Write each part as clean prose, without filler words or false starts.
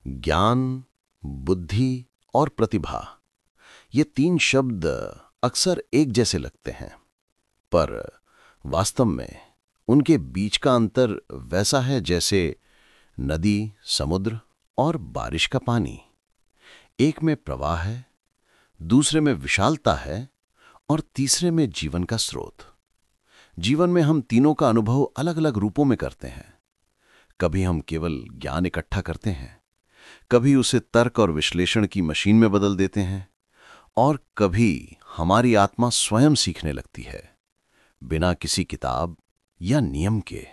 ज्ञान, बुद्धि और प्रतिभा, ये तीन शब्द अक्सर एक जैसे लगते हैं, पर वास्तव में उनके बीच का अंतर वैसा है जैसे नदी, समुद्र और बारिश का पानी। एक में प्रवाह है, दूसरे में विशालता है और तीसरे में जीवन का स्रोत। जीवन में हम तीनों का अनुभव अलग अलग रूपों में करते हैं। कभी हम केवल ज्ञान इकट्ठा करते हैं, कभी उसे तर्क और विश्लेषण की मशीन में बदल देते हैं, और कभी हमारी आत्मा स्वयं सीखने लगती है, बिना किसी किताब या नियम के।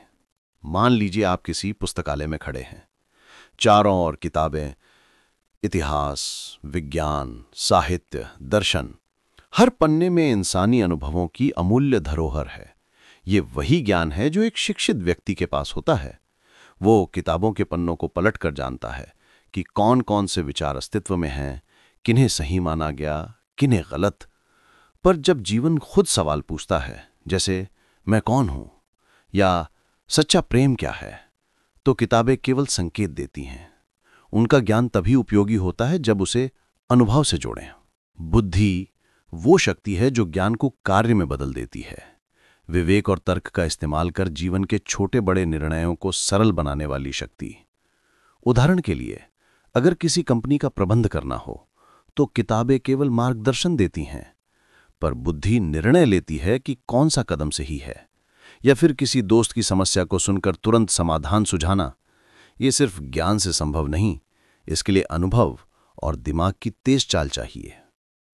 मान लीजिए आप किसी पुस्तकालय में खड़े हैं। चारों ओर किताबें, इतिहास, विज्ञान, साहित्य, दर्शन, हर पन्ने में इंसानी अनुभवों की अमूल्य धरोहर है। ये वही ज्ञान है जो एक शिक्षित व्यक्ति के पास होता है। वो किताबों के पन्नों को पलट कर जानता है कि कौन कौन से विचार अस्तित्व में हैं, किन्हें सही माना गया, किन्हें गलत। पर जब जीवन खुद सवाल पूछता है, जैसे मैं कौन हूं या सच्चा प्रेम क्या है, तो किताबें केवल संकेत देती हैं। उनका ज्ञान तभी उपयोगी होता है जब उसे अनुभव से जोड़ें। बुद्धि वो शक्ति है जो ज्ञान को कार्य में बदल देती है। विवेक और तर्क का इस्तेमाल कर जीवन के छोटे बड़े निर्णयों को सरल बनाने वाली शक्ति। उदाहरण के लिए, अगर किसी कंपनी का प्रबंध करना हो तो किताबें केवल मार्गदर्शन देती हैं, पर बुद्धि निर्णय लेती है कि कौन सा कदम सही है। या फिर किसी दोस्त की समस्या को सुनकर तुरंत समाधान सुझाना, ये सिर्फ ज्ञान से संभव नहीं, इसके लिए अनुभव और दिमाग की तेज चाल चाहिए।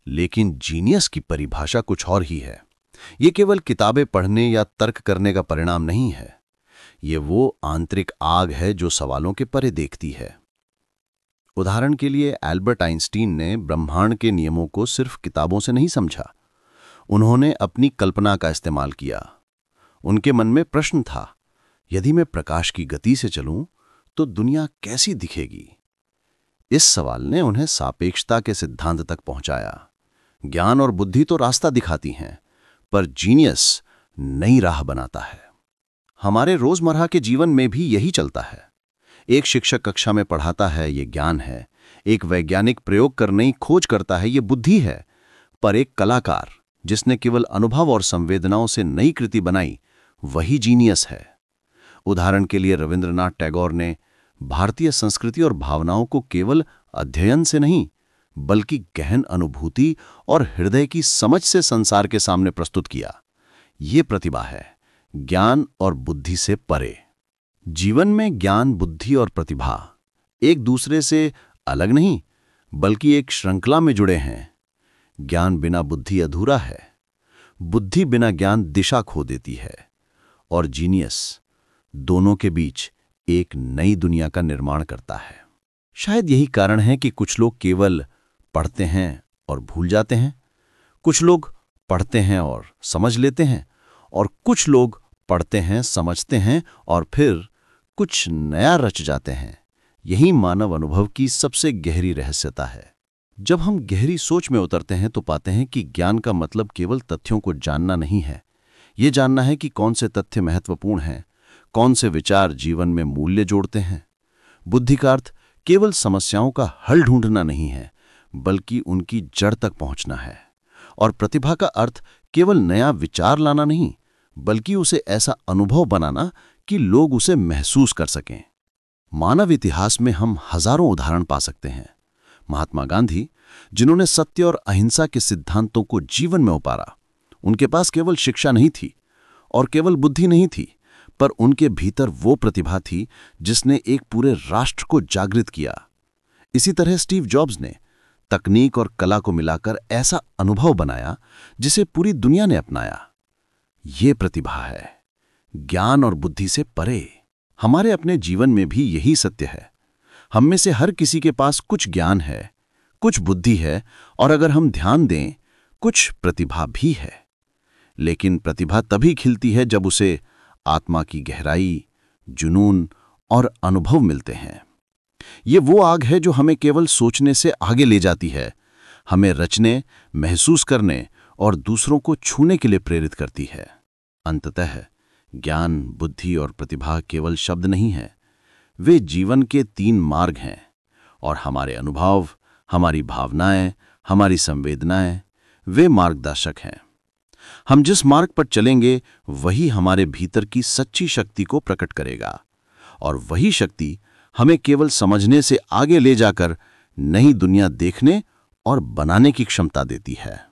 लेकिन जीनियस की परिभाषा कुछ और ही है। ये केवल किताबें पढ़ने या तर्क करने का परिणाम नहीं है। ये वो आंतरिक आग है जो सवालों के परे देखती है। उदाहरण के लिए, एल्बर्ट आइंस्टीन ने ब्रह्मांड के नियमों को सिर्फ किताबों से नहीं समझा। उन्होंने अपनी कल्पना का इस्तेमाल किया। उनके मन में प्रश्न था, यदि मैं प्रकाश की गति से चलूं तो दुनिया कैसी दिखेगी? इस सवाल ने उन्हें सापेक्षता के सिद्धांत तक पहुंचाया। ज्ञान और बुद्धि तो रास्ता दिखाती हैं, पर जीनियस नई राह बनाता है। हमारे रोजमर्रा के जीवन में भी यही चलता है। एक शिक्षक कक्षा में पढ़ाता है, ये ज्ञान है। एक वैज्ञानिक प्रयोग कर नई खोज करता है, ये बुद्धि है। पर एक कलाकार जिसने केवल अनुभव और संवेदनाओं से नई कृति बनाई, वही जीनियस है। उदाहरण के लिए, रविंद्रनाथ टैगोर ने भारतीय संस्कृति और भावनाओं को केवल अध्ययन से नहीं, बल्कि गहन अनुभूति और हृदय की समझ से संसार के सामने प्रस्तुत किया। ये प्रतिभा है, ज्ञान और बुद्धि से परे। जीवन में ज्ञान, बुद्धि और प्रतिभा एक दूसरे से अलग नहीं, बल्कि एक श्रृंखला में जुड़े हैं। ज्ञान बिना बुद्धि अधूरा है, बुद्धि बिना ज्ञान दिशा खो देती है, और जीनियस दोनों के बीच एक नई दुनिया का निर्माण करता है। शायद यही कारण है कि कुछ लोग केवल पढ़ते हैं और भूल जाते हैं, कुछ लोग पढ़ते हैं और समझ लेते हैं, और कुछ लोग पढ़ते हैं, समझते हैं और फिर कुछ नया रच जाते हैं। यही मानव अनुभव की सबसे गहरी रहस्यता है। जब हम गहरी सोच में उतरते हैं तो पाते हैं कि ज्ञान का मतलब केवल तथ्यों को जानना नहीं है। ये जानना है कि कौन से तथ्य महत्वपूर्ण हैं, कौन से विचार जीवन में मूल्य जोड़ते हैं। बुद्धि का अर्थ केवल समस्याओं का हल ढूंढना नहीं है, बल्कि उनकी जड़ तक पहुंचना है। और प्रतिभा का अर्थ केवल नया विचार लाना नहीं, बल्कि उसे ऐसा अनुभव बनाना कि लोग उसे महसूस कर सकें। मानव इतिहास में हम हजारों उदाहरण पा सकते हैं। महात्मा गांधी, जिन्होंने सत्य और अहिंसा के सिद्धांतों को जीवन में उतारा, उनके पास केवल शिक्षा नहीं थी और केवल बुद्धि नहीं थी, पर उनके भीतर वो प्रतिभा थी जिसने एक पूरे राष्ट्र को जागृत किया। इसी तरह स्टीव जॉब्स ने तकनीक और कला को मिलाकर ऐसा अनुभव बनाया जिसे पूरी दुनिया ने अपनाया। ये प्रतिभा है, ज्ञान और बुद्धि से परे। हमारे अपने जीवन में भी यही सत्य है। हम में से हर किसी के पास कुछ ज्ञान है, कुछ बुद्धि है, और अगर हम ध्यान दें, कुछ प्रतिभा भी है। लेकिन प्रतिभा तभी खिलती है जब उसे आत्मा की गहराई, जुनून और अनुभव मिलते हैं। ये वो आग है जो हमें केवल सोचने से आगे ले जाती है, हमें रचने, महसूस करने और दूसरों को छूने के लिए प्रेरित करती है। अंततः ज्ञान, बुद्धि और प्रतिभा केवल शब्द नहीं है, वे जीवन के 3 मार्ग हैं, और हमारे अनुभव, हमारी भावनाएं, हमारी संवेदनाएं, वे मार्गदर्शक हैं। हम जिस मार्ग पर चलेंगे वही हमारे भीतर की सच्ची शक्ति को प्रकट करेगा, और वही शक्ति हमें केवल समझने से आगे ले जाकर नई दुनिया देखने और बनाने की क्षमता देती है।